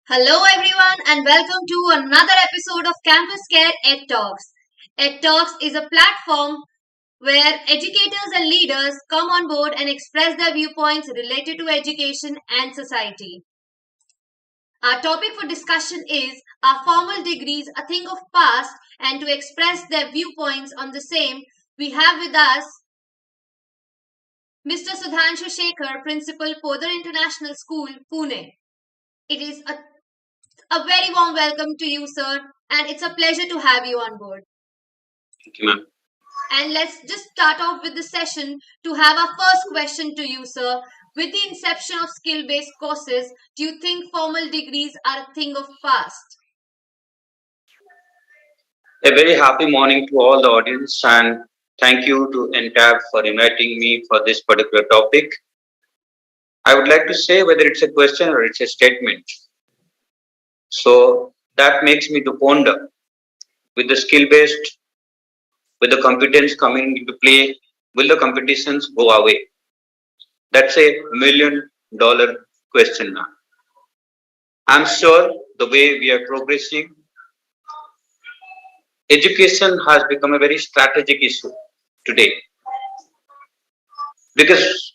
Hello everyone and welcome to another episode of CampusCare EdTalks. EdTalks is a platform where educators and leaders come on board and express their viewpoints related to education and society. Our topic for discussion is, are formal degrees a thing of past? And to express their viewpoints on the same, we have with us Mr. Sudhanshu Shekhar, Principal, Podar International School, Pune. It is a very warm welcome to you, sir, and it's a pleasure to have you on board. Thank you, ma'am. And let's just start off with the session to have our first question to you, sir. With the inception of skill-based courses, do you think formal degrees are a thing of past? A very happy morning to all the audience, and thank you to Entab for inviting me for this particular topic. I would like to say whether it's a question or it's a statement. So that makes me to ponder with the skill based, with the competence coming into play, will the competitions go away? That's a $1 million question now. I'm sure the way we are progressing, education has become a very strategic issue today because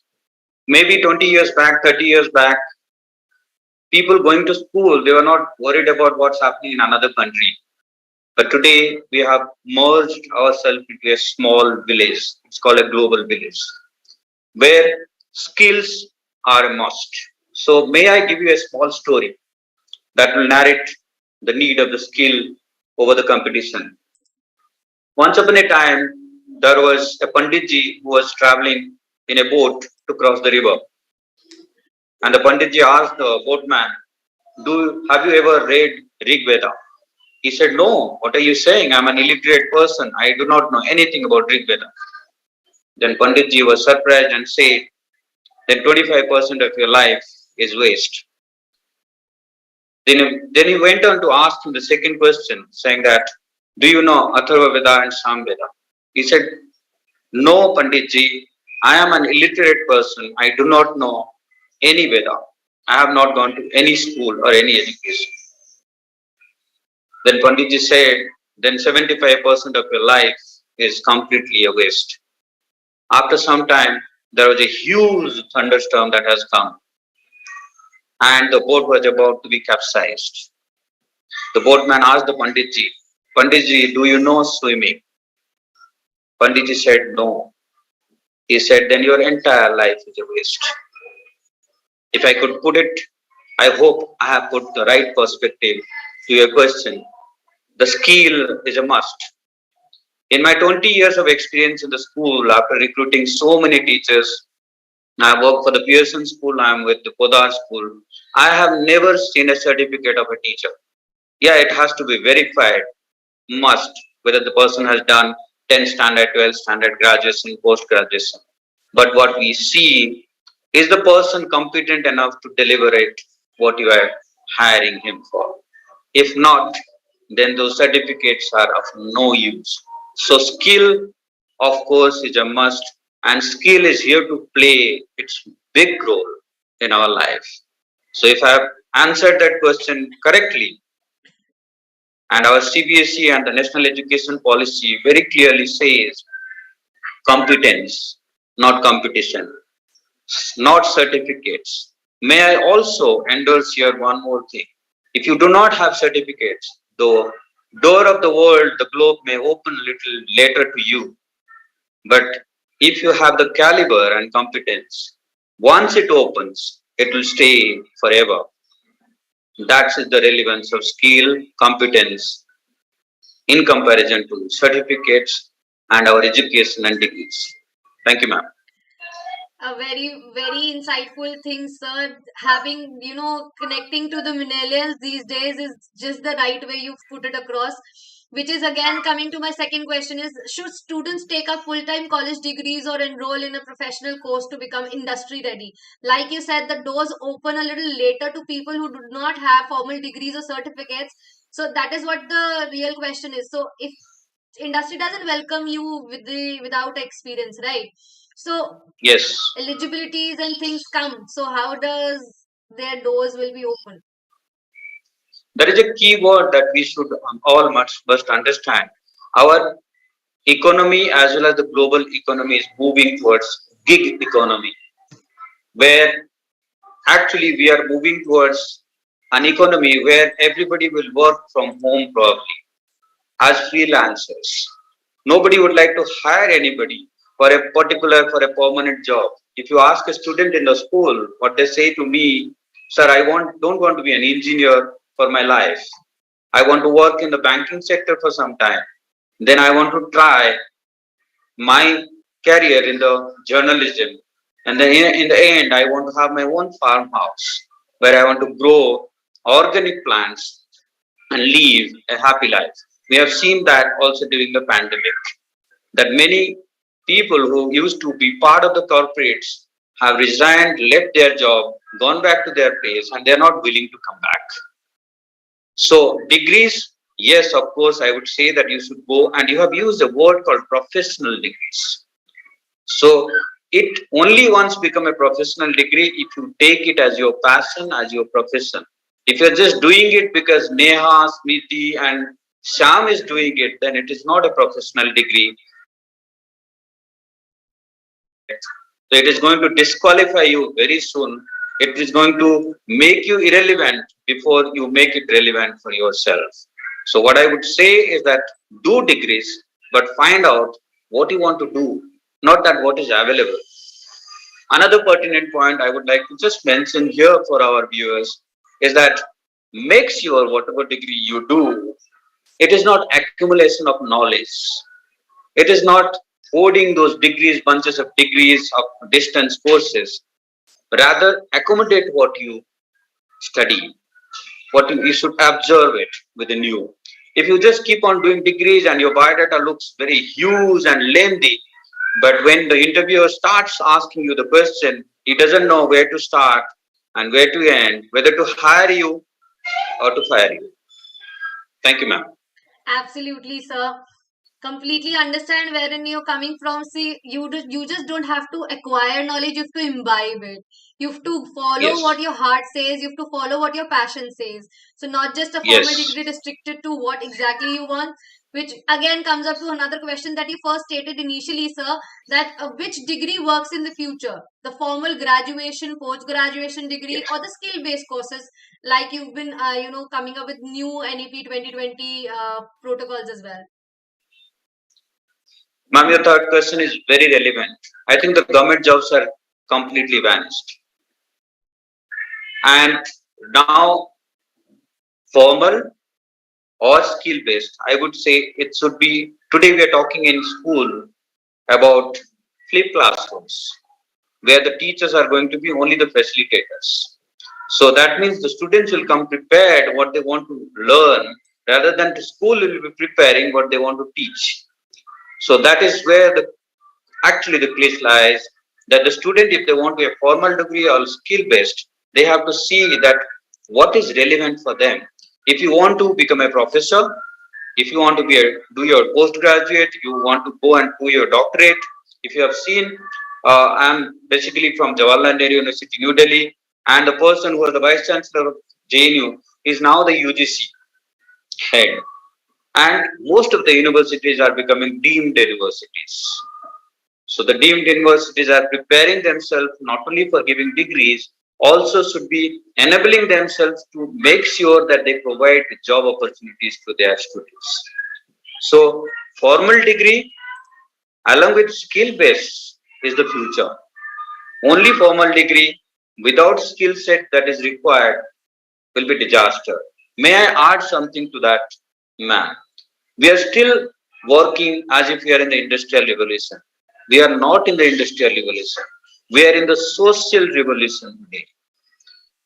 maybe 20 years back, 30 years back, people going to school, they were not worried about what's happening in another country. But today, we have merged ourselves into a small village. It's called a global village, where skills are a must. So, may I give you a small story that will narrate the need of the skill over the competition? Once upon a time, there was a Panditji who was traveling in a boat to cross the river. And the Panditji asked the boatman, have you ever read Rig Veda? He said, no, what are you saying? I'm an illiterate person. I do not know anything about Rig Veda. Then Panditji was surprised and said, then 25% of your life is waste. Then he went on to ask him the second question, saying that, do you know Atharva Veda and Sam Veda? He said, no, Panditji, I am an illiterate person. I do not know any Veda. I have not gone to any school or any education. Then Panditji said, then 75% of your life is completely a waste. After some time, there was a huge thunderstorm that has come, and the boat was about to be capsized. The boatman asked the Panditji, do you know swimming? Panditji said, no. He said, then your entire life is a waste. If I could put it, I hope I have put the right perspective to your question. The skill is a must. In my 20 years of experience in the school, after recruiting so many teachers, I work for the Pearson School, I am with the Podar School, I have never seen a certificate of a teacher. Yeah, it has to be verified, must, whether the person has done 10 standard, 12 standard, graduation, post-graduation. But what we see is the person competent enough to deliver it, what you are hiring him for. If not, then those certificates are of no use. So skill, of course, is a must, and skill is here to play its big role in our life. So if I have answered that question correctly, and our CBSE and the National Education Policy very clearly says competence, not competition, not certificates. May I also endorse here one more thing. If you do not have certificates, the door of the world, the globe may open a little later to you. But if you have the caliber and competence, once it opens, it will stay forever. That's the relevance of skill, competence in comparison to certificates and our education and degrees. Thank you, ma'am. A very insightful thing, sir. Having, connecting to the millennials these days is just the right way you've put it across. Which is again coming to my second question is, should students take up full-time college degrees or enroll in a professional course to become industry ready? Like you said, the doors open a little later to people who do not have formal degrees or certificates. So that is what the real question is. So if industry doesn't welcome you without experience, right? So Yes. eligibilities and things come. So how does their doors will be open? There is a key word that we should all must understand. Our economy as well as the global economy is moving towards gig economy, where actually we are moving towards an economy where everybody will work from home probably as freelancers. Nobody would like to hire anybody for a permanent job. If you ask a student in the school, what they say to me, sir, don't want to be an engineer for my life. I want to work in the banking sector for some time. Then I want to try my career in the journalism. And then in the end, I want to have my own farmhouse where I want to grow organic plants and live a happy life. We have seen that also during the pandemic, that many people who used to be part of the corporates have resigned, left their job, gone back to their place, and they're not willing to come back. So, degrees, yes, of course, I would say that you should go, and you have used a word called professional degrees. So, it only once become a professional degree if you take it as your passion, as your profession. If you're just doing it because Neha, Smriti, and Sham is doing it, then it is not a professional degree. So it is going to disqualify you very soon. It is going to make you irrelevant before you make it relevant for yourself. So what I would say is that do degrees, but find out what you want to do, not that what is available. Another pertinent point I would like to just mention here for our viewers is that make sure whatever degree you do, it is not accumulation of knowledge. It is not hoarding those degrees, bunches of degrees of distance courses. Rather, accommodate what you study, you should observe it within you. If you just keep on doing degrees and your biodata looks very huge and lengthy, but when the interviewer starts asking you the question, he doesn't know where to start and where to end, whether to hire you or to fire you. Thank you, ma'am. Absolutely, sir. Completely understand wherein you're coming from. See, you just don't have to acquire knowledge, you have to imbibe it. You have to follow Yes. what your heart says, you have to follow what your passion says. So not just a formal Yes. degree restricted to what exactly you want, which again comes up to another question that you first stated initially, sir, that which degree works in the future, the formal graduation, post graduation degree, or the skill based courses, like you've been coming up with new NEP 2020 protocols as well. Ma'am, your third question is very relevant. I think the government jobs are completely vanished. And now, formal or skill based, I would say it should be. Today, we are talking in school about flip classrooms, where the teachers are going to be only the facilitators. So that means the students will come prepared what they want to learn rather than the school will be preparing what they want to teach. So that is where actually the place lies, that the student, if they want to be a formal degree or skill based, they have to see that what is relevant for them. If you want to become a professor, if you want to do your postgraduate, you want to go and do your doctorate. If you have seen, I'm basically from Jawaharlal Nehru University, New Delhi, and the person who was the vice chancellor of JNU is now the UGC head. And most of the universities are becoming deemed universities. So the deemed universities are preparing themselves not only for giving degrees, also should be enabling themselves to make sure that they provide job opportunities to their students. So formal degree along with skill base is the future. Only formal degree without skill set that is required will be disaster. May I add something to that, ma'am? We are still working as if we are in the industrial revolution. We are not in the industrial revolution. We are in the social revolution today,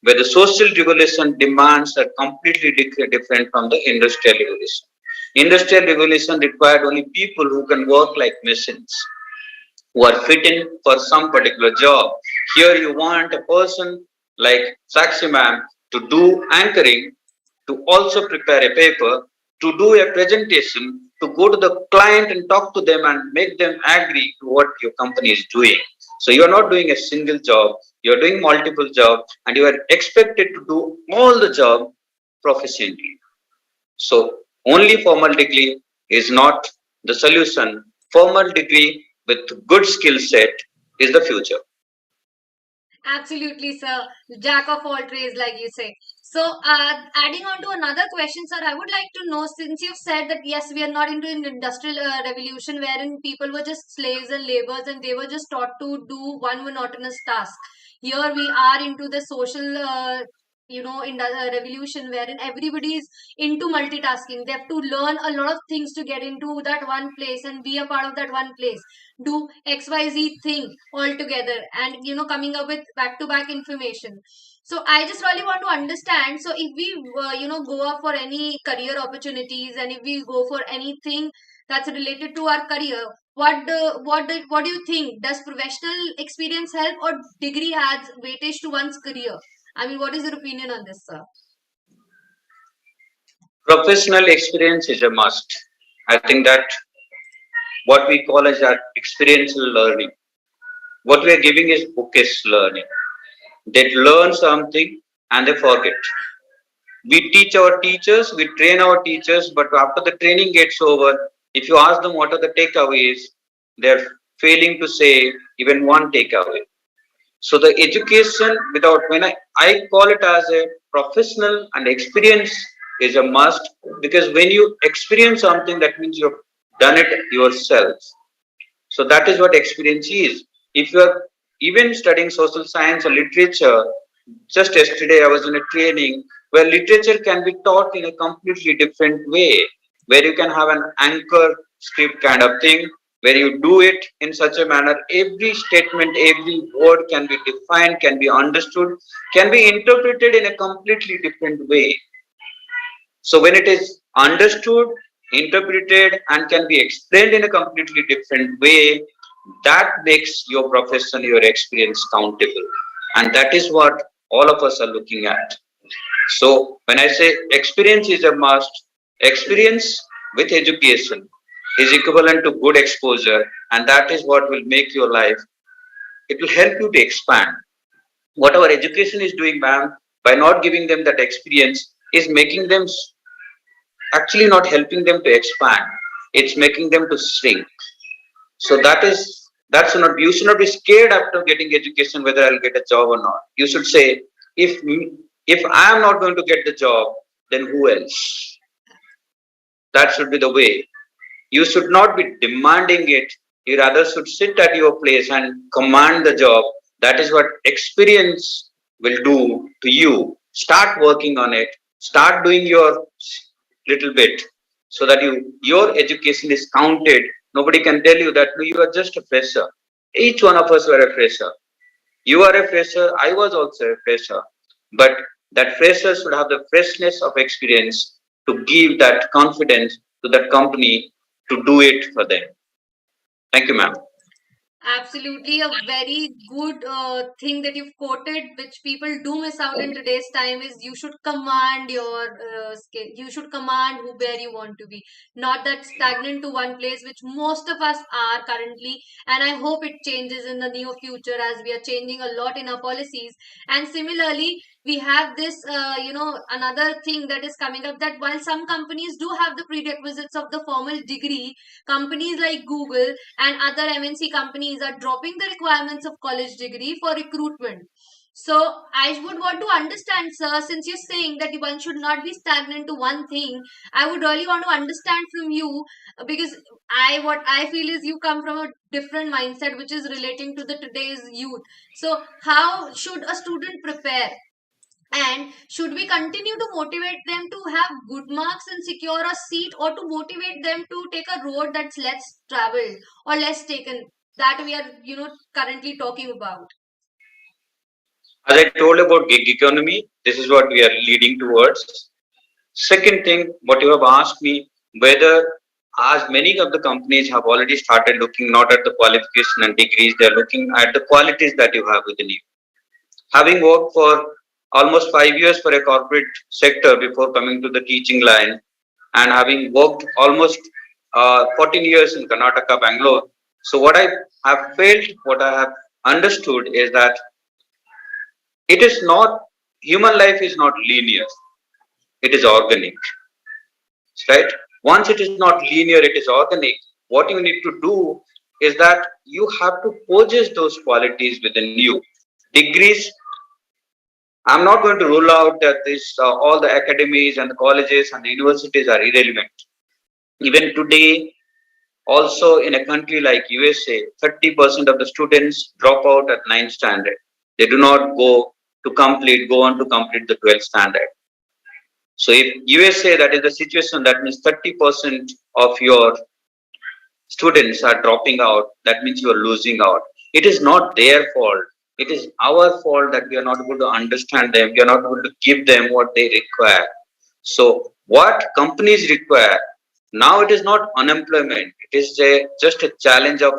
where the social revolution demands are completely different from the industrial revolution. Industrial revolution required only people who can work like machines, who are fit in for some particular job. Here you want a person like Sakshi ma'am to do anchoring, to also prepare a paper, to do a presentation, to go to the client and talk to them and make them agree to what your company is doing. So you are not doing a single job, you are doing multiple jobs, and you are expected to do all the job proficiently. So only formal degree is not the solution. Formal degree with good skill set is the future. Absolutely, sir. Jack of all trades, like you say. So, adding on to another question, sir, I would like to know, since you've said that yes, we are not into an industrial revolution wherein people were just slaves and laborers and they were just taught to do one monotonous task. Here we are into the social, revolution wherein everybody is into multitasking. They have to learn a lot of things to get into that one place and be a part of that one place, do XYZ thing altogether, and coming up with back to back information. So I just really want to understand, so if we go up for any career opportunities and if we go for anything that's related to our career, what do you think, does professional experience help or degree adds weightage to one's career? I mean, what is your opinion on this, sir? Professional experience is a must. I think that what we call as that experiential learning. What we are giving is bookish learning. They learn something and they forget. We teach our teachers, we train our teachers, but after the training gets over, if you ask them what are the takeaways, they're failing to say even one takeaway. So the education without when I call it as a professional and experience is a must, because when you experience something that means you've done it yourself. So that is what experience is. If you are even studying social science or literature, just yesterday I was in a training where literature can be taught in a completely different way, where you can have an anchor script kind of thing, where you do it in such a manner, every statement, every word can be defined, can be understood, can be interpreted in a completely different way. So when it is understood, interpreted, and can be explained in a completely different way, that makes your profession, your experience countable. And that is what all of us are looking at. So when I say experience is a must, experience with education is equivalent to good exposure, and that is what will make your life. It will help you to expand. What our education is doing, ma'am, by not giving them that experience, is making them actually not helping them to expand. It's making them to shrink. So that's not, you should not be scared after getting education whether I'll get a job or not. You should say, if if I am not going to get the job, then who else? That should be the way. You should not be demanding it. You rather should sit at your place and command the job. That is what experience will do to you. Start working on it. Start doing your little bit so that your education is counted. Nobody can tell you that no, you are just a fresher. Each one of us were a fresher. You are a fresher. I was also a fresher. But that fresher should have the freshness of experience to give that confidence to that company to do it for them. Thank you, ma'am. Absolutely, a very good thing that you've quoted, which people do miss out in today's time, is you should command your skill. You should command where you want to be, not that stagnant to one place, which most of us are currently. And I hope it changes in the near future as we are changing a lot in our policies. And similarly, we have this, another thing that is coming up, that while some companies do have the prerequisites of the formal degree, companies like Google and other MNC companies are dropping the requirements of college degree for recruitment. So I would want to understand, sir, since you're saying that one should not be stagnant to one thing, I would really want to understand from you, because what I feel is you come from a different mindset which is relating to the today's youth. So how should a student prepare? And should we continue to motivate them to have good marks and secure a seat, or to motivate them to take a road that's less traveled or less taken, that we are, currently talking about? As I told about gig economy, this is what we are leading towards. Second thing, what you have asked me, whether as many of the companies have already started looking not at the qualification and degrees, they are looking at the qualities that you have within you. Having worked for almost 5 years for a corporate sector before coming to the teaching line, and having worked almost 14 years in Karnataka, Bangalore. So what I have felt, what I have understood is that it is not, human life is not linear. it is organic, right? Once it is not linear, it is organic. What you need to do is that you have to possess those qualities within you. Degrees, I'm not going to rule out that this all the academies and the colleges and the universities are irrelevant. Even today, also in a country like USA, 30% of the students drop out at 9th standard. They do not go on to complete the 12th standard. So if USA, that is the situation, that means 30% of your students are dropping out, that means you are losing out. It is not their fault. It is our fault that we are not able to understand them. We are not able to give them what they require. So what companies require now, it is not unemployment. It is just a challenge of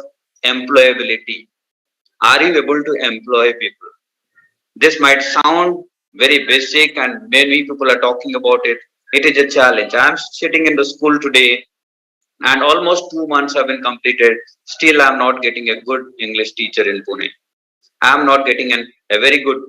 employability. Are you able to employ people? This might sound very basic and many people are talking about it. It is a challenge. I am sitting in the school today and almost 2 months have been completed. Still, I am not getting a good English teacher in Pune. I am not getting a very good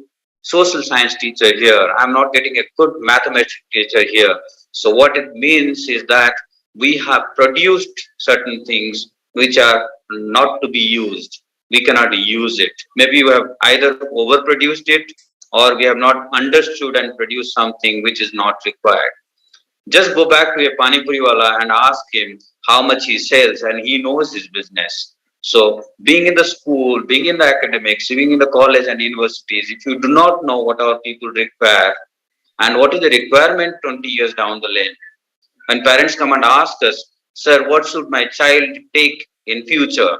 social science teacher here. I am not getting a good mathematics teacher here. So what it means is that we have produced certain things which are not to be used. We cannot use it. Maybe we have either overproduced it or we have not understood and produced something which is not required. Just go back to a Pani Puri wala and ask him how much he sells, and he knows his business. So, being in the school, being in the academics, being in the college and universities, if you do not know what our people require and what is the requirement 20 years down the lane, when parents come and ask us, "Sir, what should my child take in future?"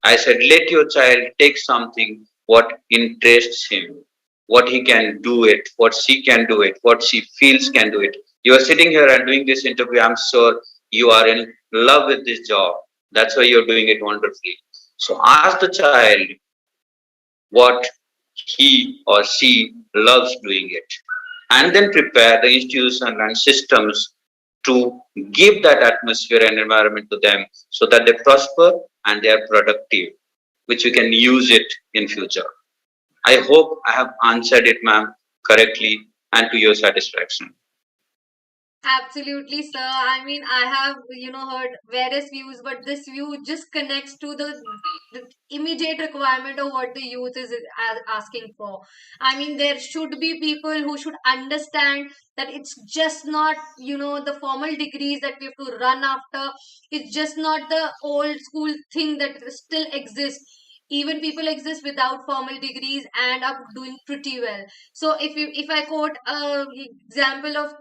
I said, let your child take something what interests him, what he can do it, what she can do it, what she feels can do it. You are sitting here and doing this interview. I'm sure you are in love with this job. That's why you're doing it wonderfully. So ask the child what he or she loves doing it, and then prepare the institution and systems to give that atmosphere and environment to them so that they prosper and they are productive, which we can use it in future. I hope I have answered it, ma'am, correctly and to your satisfaction. Absolutely, sir. I mean, I have, heard various views, but this view just connects to the immediate requirement of what the youth is asking for. I mean, there should be people who should understand that it's just not, the formal degrees that we have to run after. It's just not the old school thing that still exists. Even people exist without formal degrees and are doing pretty well. So if I quote a example of,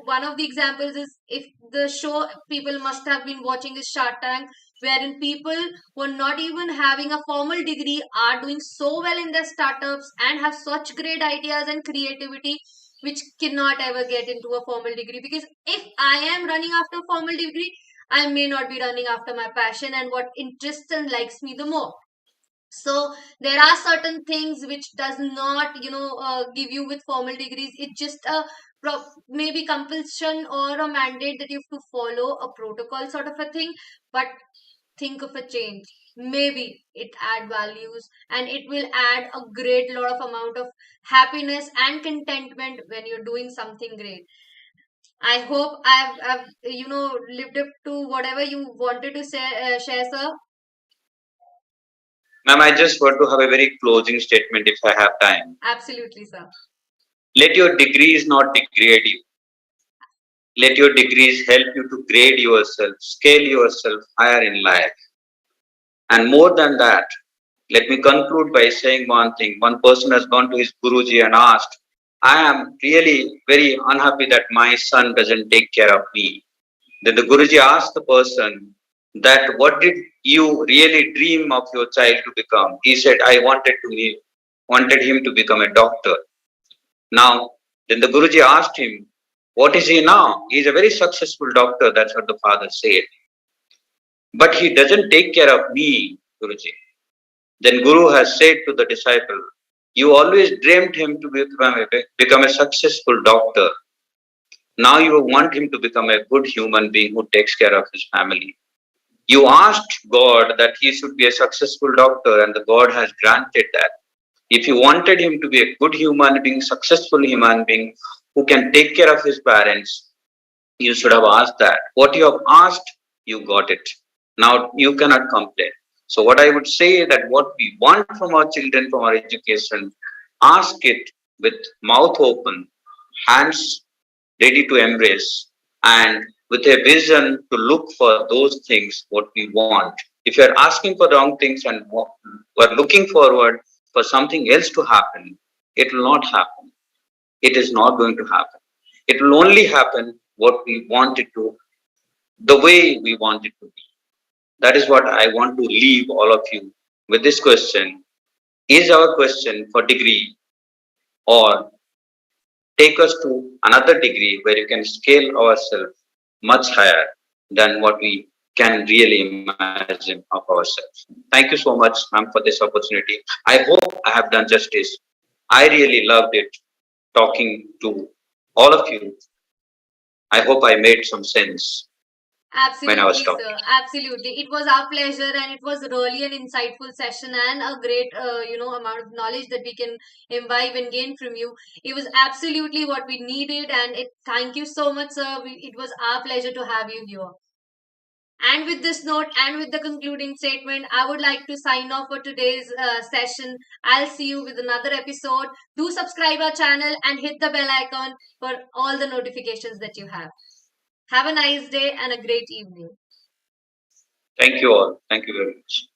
one of the examples is, if the show people must have been watching is Shark Tank, wherein people who are not even having a formal degree are doing so well in their startups and have such great ideas and creativity, which cannot ever get into a formal degree. Because if I am running after a formal degree, I may not be running after my passion and what interests and likes me the more. So there are certain things which does not, give you with formal degrees. It's just a maybe compulsion or a mandate that you have to follow a protocol sort of a thing. But think of a change. Maybe it add values and it will add a great lot of amount of happiness and contentment when you're doing something great. I hope I've lived up to whatever you wanted to say, share, sir. Ma'am, I just want to have a very closing statement if I have time. Absolutely, sir. Let your degrees not degrade you. Let your degrees help you to grade yourself, scale yourself higher in life. And more than that, let me conclude by saying one thing. One person has gone to his Guruji and asked, I am really very unhappy that my son doesn't take care of me. Then the Guruji asked the person that what did you really dream of your child to become? He said, I wanted him to become a doctor. Now, then the Guruji asked him, what is he now? He is a very successful doctor. That's what the father said. But he doesn't take care of me, Guruji. Then Guru has said to the disciple, you always dreamed him to become a successful doctor. Now you want him to become a good human being who takes care of his family. You asked God that he should be a successful doctor, and the God has granted that. If you wanted him to be a good human being, successful human being, who can take care of his parents, you should have asked that. What you have asked, you got it. Now you cannot complain. So what I would say that what we want from our children, from our education, ask it with mouth open, hands ready to embrace, and with a vision to look for those things what we want. If you are asking for wrong things and are looking forward for something else to happen, it will not happen. It is not going to happen. It will only happen what we want it to, the way we want it to be. That is what I want to leave all of you with this question. Is our question for degree, or take us to another degree where you can scale ourselves much higher than what we can really imagine of ourselves. Thank you so much, ma'am, for this opportunity. I hope I have done justice. I really loved it talking to all of you. I hope I made some sense when I was Absolutely, talking. sir. Absolutely. It was our pleasure, and it was really an insightful session and a great, amount of knowledge that we can imbibe and gain from you. It was absolutely what we needed, and thank you so much, sir. It was our pleasure to have you here. And with this note and with the concluding statement, I would like to sign off for today's session. I'll see you with another episode. Do subscribe our channel and hit the bell icon for all the notifications that you have. Have a nice day and a great evening. Thank you all. Thank you very much.